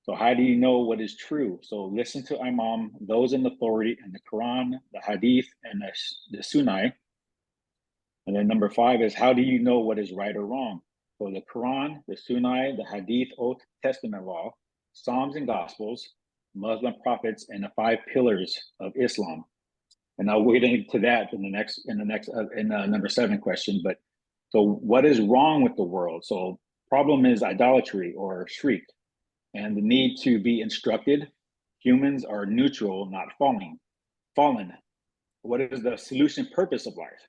So how do you know what is true? So listen to Imam, those in authority in the Quran, the Hadith, and the Sunnah. And then number 5 is how do you know what is right or wrong? So the Quran, the Sunnah, the Hadith, Old Testament law, Psalms and Gospels, Muslim prophets, and the 5 pillars of Islam. And I'll get into that in the next number 7 question. But so what is wrong with the world? So problem is idolatry or shirk, and the need to be instructed. Humans are neutral, not fallen. What is the solution purpose of life?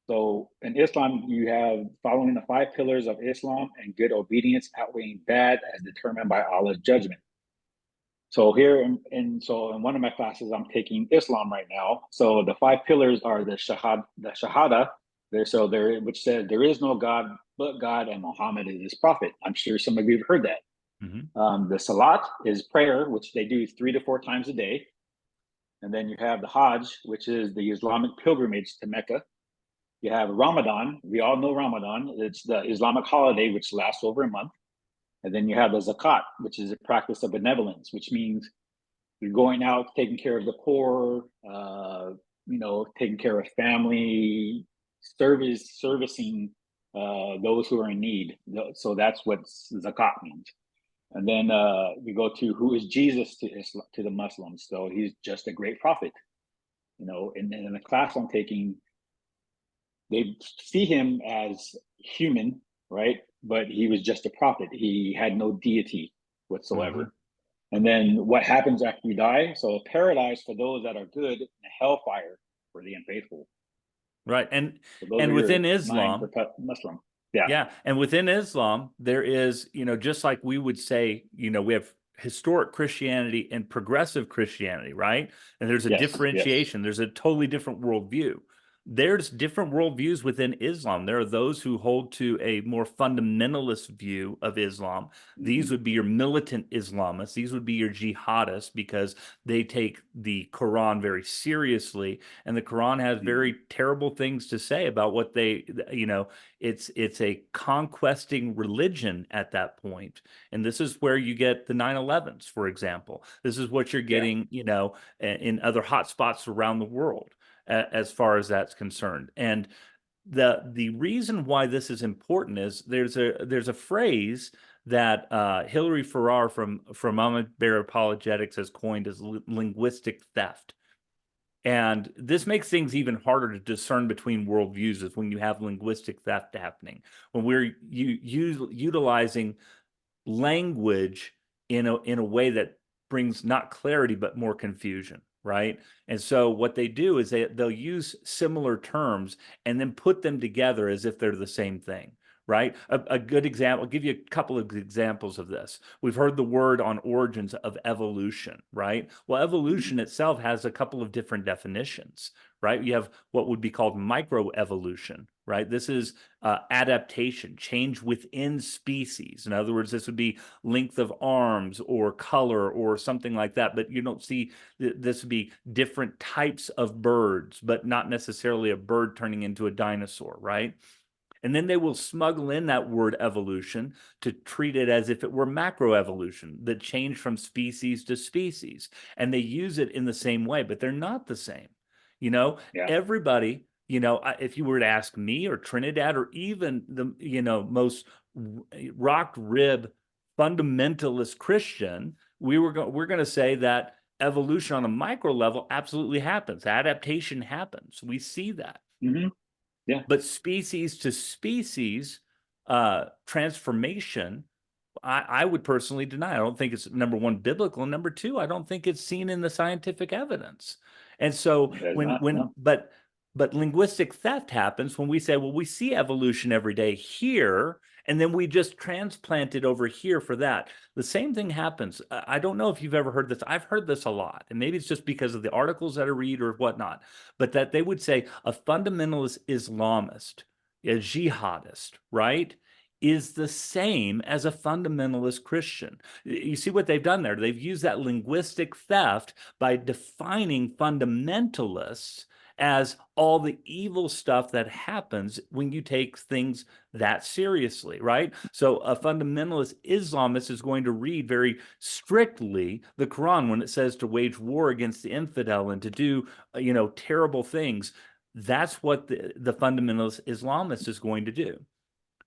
So in Islam, you have following the 5 pillars of Islam and good obedience outweighing bad as determined by Allah's judgment. So here, so in one of my classes, I'm taking Islam right now. So the 5 pillars are the Shahada, which says there is no God but God, and Muhammad is his prophet. I'm sure some of you have heard that. The Salat is prayer, which they do 3 to 4 times a day. And then you have the Hajj, which is the Islamic pilgrimage to Mecca. You have Ramadan. We all know Ramadan. It's the Islamic holiday, which lasts over a month. And then you have the Zakat, which is a practice of benevolence, which means you're going out, taking care of the poor, taking care of family, servicing those who are in need. So that's what Zakat means. And then we go to who is Jesus to Islam, to the Muslims. So he's just a great prophet. And in the class I'm taking, they see him as human, right? But he was just a prophet. He had no deity Mm-hmm. whatsoever. And then what happens after we die? So paradise for those that are good, and hellfire for the unfaithful. Right. So those And are your within 9 Islam, for Muslim. Yeah. yeah, and within Islam, there is, just like we would say, we have historic Christianity and progressive Christianity, right? And there's a Yes. Yes. differentiation. There's a totally different worldview. there's different worldviews within Islam. There are those who hold to a more fundamentalist view of Islam. These Mhm. would be your militant Islamists. These would be your jihadists because they take the Quran very seriously, and the Quran has Mhm. very terrible things to say about what they, it's a conquesting religion at that point. And this is where you get the 9/11s, for example. This is what you're Yeah. getting, in other hotspots around the world as far as that's concerned. And the reason why this is important is there's a phrase that Hillary Farrar from Mama Bear Apologetics has coined as linguistic theft. And this makes things even harder to discern between worldviews is when you have linguistic theft happening, when we're utilizing language in a way that brings not clarity but more confusion, right? And so what they do is they'll use similar terms and then put them together as if they're the same thing, right? A good example, I'll give you a couple of examples of this. We've heard the word on origins of evolution, right? Well, Mhm. evolution itself has a couple of different definitions, right? You have what would be called microevolution, right? This is adaptation, change within species. In other words, this would be length of arms or color or something like that. But you don't see this would be different types of birds, but not necessarily a bird turning into a dinosaur, right? And then they will smuggle in that word evolution to treat it as if it were macroevolution, the change from species to species. And they use it in the same way, but they're not the same. Yeah. Everybody, if you were to ask me or Trinidad or even the, most rock rib fundamentalist Christian, we're going to say that evolution on a micro level absolutely happens. Adaptation happens. We see that. Hmm. Yeah. But species to species transformation, I would personally deny. I don't think it's number one biblical, and number two, I don't think it's seen in the scientific evidence. And so It does when not. when No. but linguistic theft happens when we say, well, we see evolution every day here, and then we just transplant it over here for that. The same thing happens. I don't know if you've ever heard this. I've heard this a lot, and maybe it's just because of the articles that I read or whatnot, but that they would say a fundamentalist Islamist, a jihadist, right, is the same as a fundamentalist Christian. You see what they've done there? They've used that linguistic theft by defining fundamentalists as all the evil stuff that happens when you take things that seriously, right? So a fundamentalist Islamist is going to read very strictly the Quran when it says to wage war against the infidel and to do, terrible things. That's what the fundamentalist Islamist is going to do.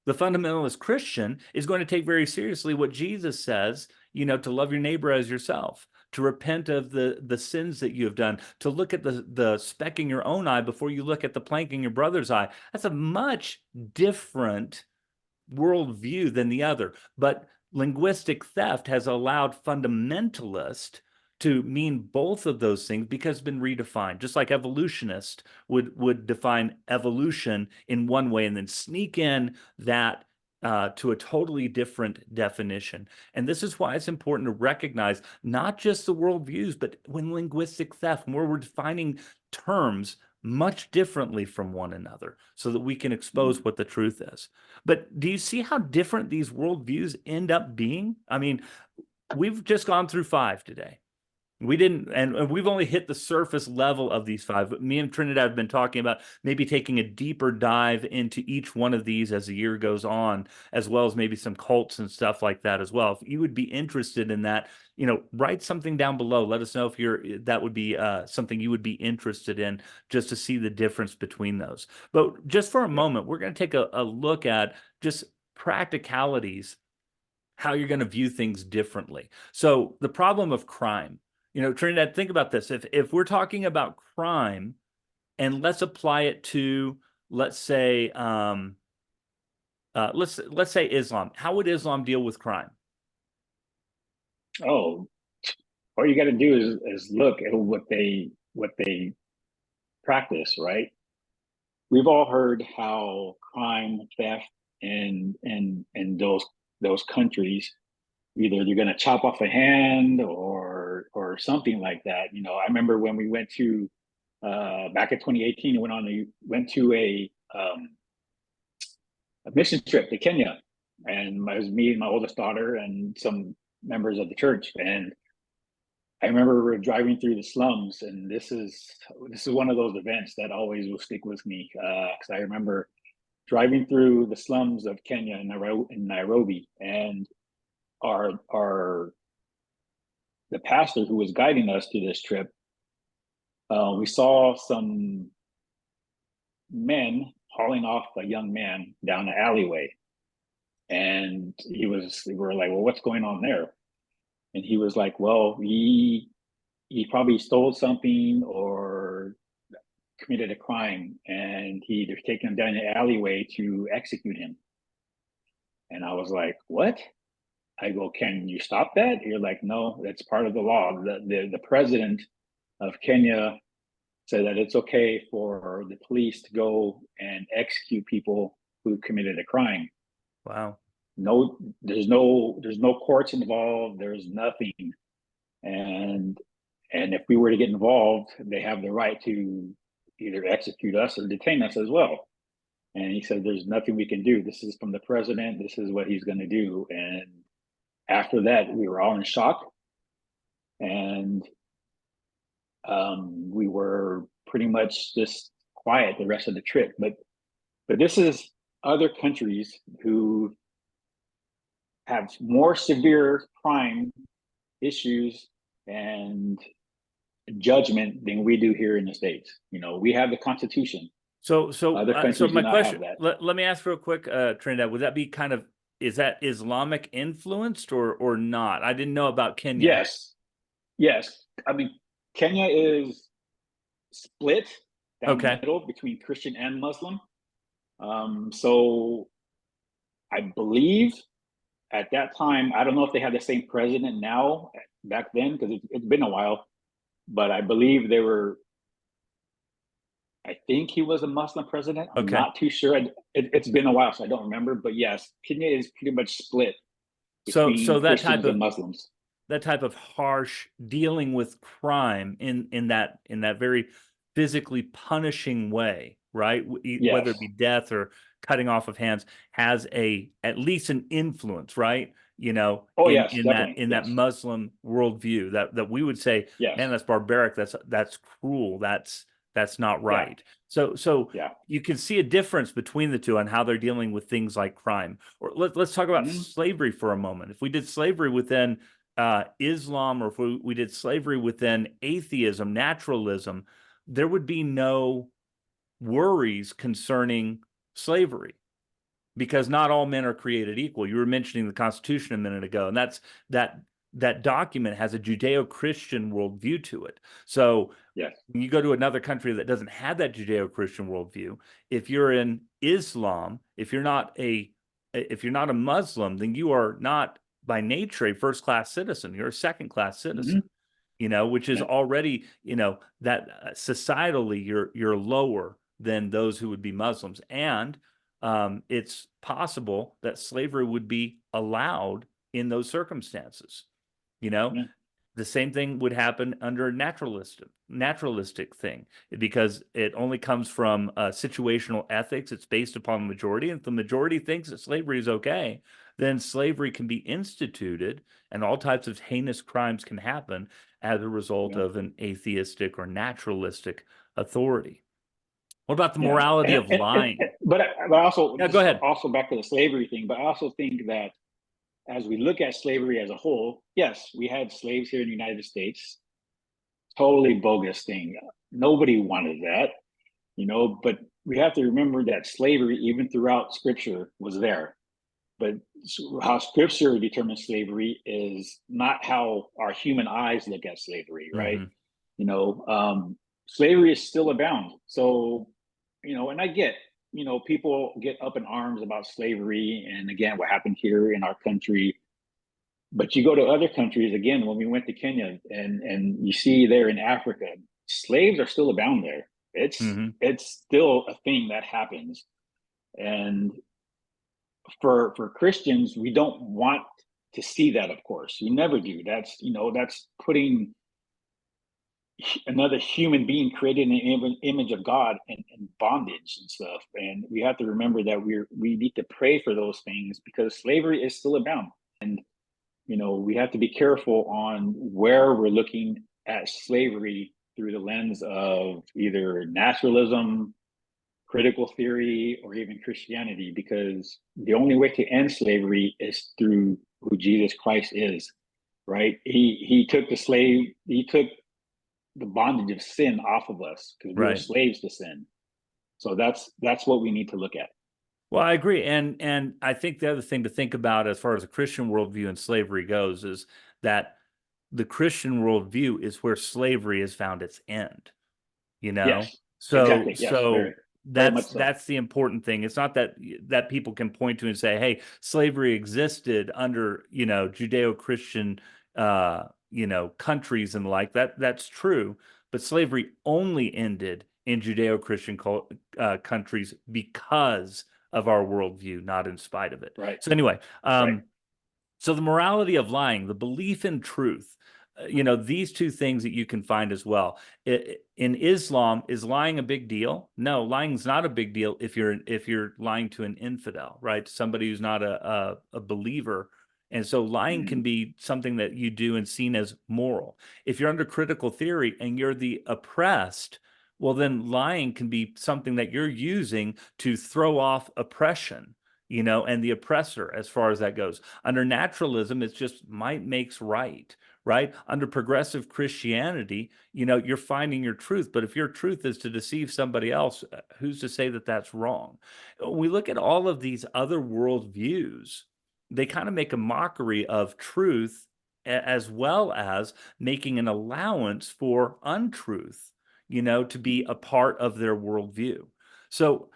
The fundamentalist Christian is going to take very seriously what Jesus says, to love your neighbor as yourself, to repent of the sins that you have done, to look at the speck in your own eye before you look at the plank in your brother's eye. That's a much different worldview than the other. But linguistic theft has allowed fundamentalist to mean both of those things because it's been redefined. Just like evolutionist would define evolution in one way and then sneak in that to a totally different definition. And this is why it's important to recognize not just the worldviews, but when linguistic theft, where we're defining terms much differently from one another so that we can expose Mhm. what the truth is. But do you see how different these worldviews end up being? I mean, we've just gone through 5 today. We didn't, and we've only hit the surface level of these 5. But me and Trinidad have been talking about maybe taking a deeper dive into each one of these as the year goes on, as well as maybe some cults and stuff like that as well. If you would be interested in that, write something down below. Let us know if that would be something you would be interested in, just to see the difference between those. But just for a Yeah. moment, we're going to take a look at just practicalities, how you're going to view things differently. So the problem of crime, Trinidad, think about this. If we're talking about crime, and let's apply it to, let's say, let's say Islam. How would Islam deal with crime? Oh, all you got to do is look at what they practice, right? We've all heard how crime, theft, and those countries, either you're going to chop off a hand or something like that. I remember when we went to back in 2018, went to a mission trip to Kenya, and it was me and my oldest daughter and some members of the church. And I remember we were driving through the slums, and this is one of those events that always will stick with me, because I remember driving through the slums of Kenya in Nairobi, and the pastor who was guiding us to this trip, we saw some men hauling off a young man down an alleyway, and we were like, well, what's going on there? And he was like, well, he probably stole something or committed a crime, and they're taking him down the alleyway to execute him. And I was like, what? I go, can you stop that? You're like, no, that's part of the law. The president of Kenya said that it's okay for the police to go and execute people who committed a crime. Wow. No, there's no courts involved. There's nothing. And if we were to get involved, they have the right to either execute us or detain us as well. And he said, there's nothing we can do. This is from the president. This is what he's going to do. And after that, we were all in shock. And we were pretty much just quiet the rest of the trip. But this is other countries who have more severe crime issues and judgment than we do here in the States. You know, we have the Constitution. So my question, let me ask real quick, Trinidad, would that be is that Islamic influenced or not? I didn't know about Kenya. Yes. I mean, Kenya is split down the Okay. middle between Christian and Muslim. So I believe at that time, I don't know if they have the same president now back then, because it's been a while, but I believe I think he was a Muslim president. I'm not too sure. It's been a while, so I don't remember. But yes, Kenya is pretty much split between that Christians and Muslims. That type of harsh dealing with crime in that very physically punishing way, right? Yes. Whether it be death or cutting off of hands, has at least an influence, right? You know, in that Muslim worldview that we would say, man, that's barbaric, that's cruel, that's not right. So you can see a difference between the two on how they're dealing with things like crime. Or let's talk about slavery for a moment. If we did slavery within Islam, or if we did slavery within atheism, naturalism, there would be no worries concerning slavery, because not all men are created equal. You were mentioning the Constitution a minute ago, and that document has a Judeo-Christian worldview to it. So when you go to another country that doesn't have that Judeo-Christian worldview, if you're in Islam, if you're not a Muslim, then you are not by nature a first-class citizen. You're a second-class citizen. You know, which is already, you know, that societally you're lower than those who would be Muslims. And it's possible that slavery would be allowed in those circumstances. You know, the same thing would happen under a naturalistic thing, because it only comes from situational ethics. It's based upon the majority. And if the majority thinks that slavery is okay, then slavery can be instituted, and all types of heinous crimes can happen as a result of an atheistic or naturalistic authority. What about the morality of lying? But also, go ahead. Also back to the slavery thing, but I also think that as we look at slavery as a whole, yes, we had slaves here in the United States. Totally bogus thing. Nobody wanted that, you know, but we have to remember that slavery, even throughout Scripture, was there. But how Scripture determines slavery is not how our human eyes look at slavery, right? You know, slavery is still abound. So, you know, and I get, you know, people get up in arms about slavery and again, what happened here in our country. But you go to other countries, again, when we went to Kenya and you see there in Africa, slaves are still abound there. It's still a thing that happens. And for Christians, we don't want to see that, of course. You never do. That's, you know, that's putting another human being created in the image of God and bondage and stuff. And we have to remember that we need to pray for those things because slavery is still abound. And we have to be careful on where we're looking at slavery through the lens of either naturalism, critical theory, or even Christianity, because the only way to end slavery is through who Jesus Christ is, right? He took the bondage of sin off of us because we were Right. slaves to sin. So that's what we need to look at. Well, I agree, and I think the other thing to think about as far as a Christian worldview and slavery goes is that the Christian worldview is where slavery has found its end. You know, Yes, so exactly. Yes, so very much so. that's the important thing. It's not that people can point to and say, hey, slavery existed under Judeo-Christian countries and like that. That's true, but slavery only ended in Judeo-Christian countries because of our worldview, not in spite of it. Right, So anyway, right. so the morality of lying, the belief in truth, these two things that you can find as well. In Islam, is lying a big deal? No, lying's not a big deal if you're lying to an infidel, right? Somebody who's not a believer. And so lying can Mhm. be something that you do and seen as moral. If you're under critical theory and you're the oppressed, well, then lying can be something that you're using to throw off oppression, and the oppressor as far as that goes. Under naturalism, it's just might makes right, right? Under progressive Christianity, you're finding your truth. But if your truth is to deceive somebody else, who's to say that that's wrong? When we look at all of these other worldviews, they kind of make a mockery of truth as well as making an allowance for untruth, to be a part of their worldview. So,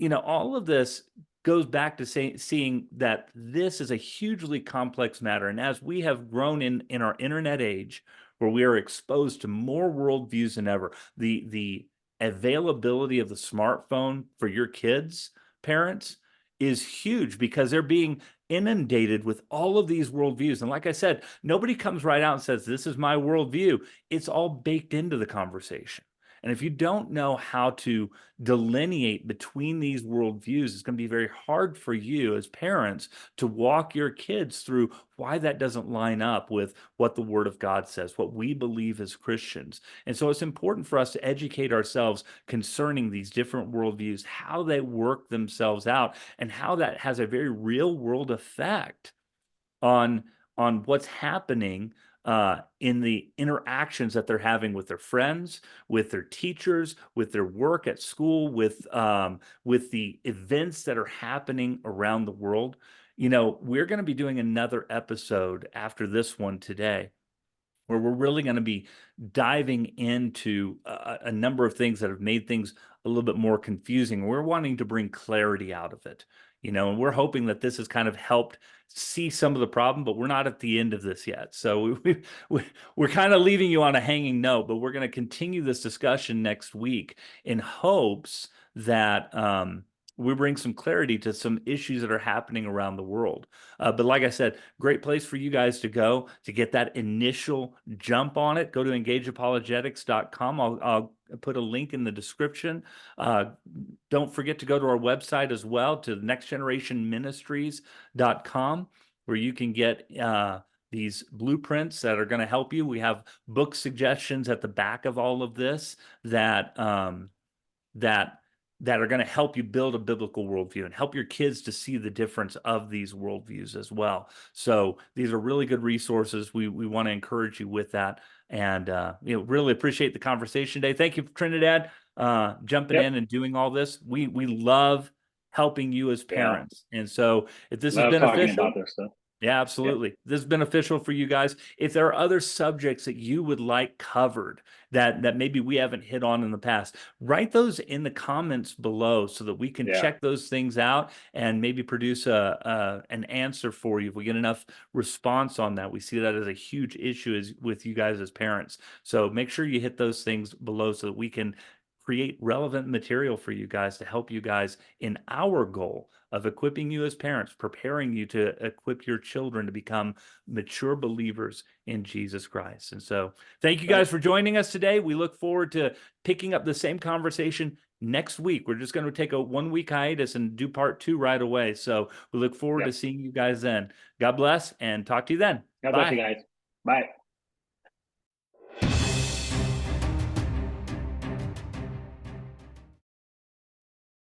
all of this goes back to seeing that this is a hugely complex matter. And as we have grown in our internet age, where we are exposed to more worldviews than ever, the availability of the smartphone for your kids, parents, is huge because they're being inundated with all of these worldviews. And like I said, nobody comes right out and says, this is my worldview. It's all baked into the conversation. And if you don't know how to delineate between these worldviews, it's going to be very hard for you as parents to walk your kids through why that doesn't line up with what the Word of God says, what we believe as Christians. And so it's important for us to educate ourselves concerning these different worldviews, how they work themselves out, and how that has a very real world effect on what's happening in the interactions that they're having with their friends, with their teachers, with their work at school, with the events that are happening around the world. We're going to be doing another episode after this one today, where we're really going to be diving into a number of things that have made things a little bit more confusing. We're wanting to bring clarity out of it, and we're hoping that this has kind of helped see some of the problem, but we're not at the end of this yet. So we're kind of leaving you on a hanging note, but we're going to continue this discussion next week in hopes that we bring some clarity to some issues that are happening around the world. But like I said, great place for you guys to go to get that initial jump on it. Go to engageapologetics.com. I'll put a link in the description. Don't forget to go to our website as well, to nextgenerationministries.com, where you can get these blueprints that are going to help you. We have book suggestions at the back of all of this that that are going to help you build a biblical worldview and help your kids to see the difference of these worldviews as well. So these are really good resources. We want to encourage you with that, and really appreciate the conversation today. Thank you, Trinidad, jumping Yep. in and doing all this. We love helping you as Yeah. parents, and so if this is Love talking beneficial. about this stuff. Yeah, Yep. absolutely. This is beneficial for you guys. If there are other subjects that you would like covered that maybe we haven't hit on in the past, write those in the comments below so that we can Yeah. check those things out and maybe produce an answer for you. If we get enough response on that, we see that as a huge issue with you guys as parents. So make sure you hit those things below so that we can create relevant material for you guys to help you guys in our goal of equipping you as parents, preparing you to equip your children to become mature believers in Jesus Christ. And so thank you guys for joining us today. We look forward to picking up the same conversation next week. We're just going to take a 1-week hiatus and do part 2 right away. So we look forward to seeing you guys then. God bless and talk to you then. God bless you guys. Bye.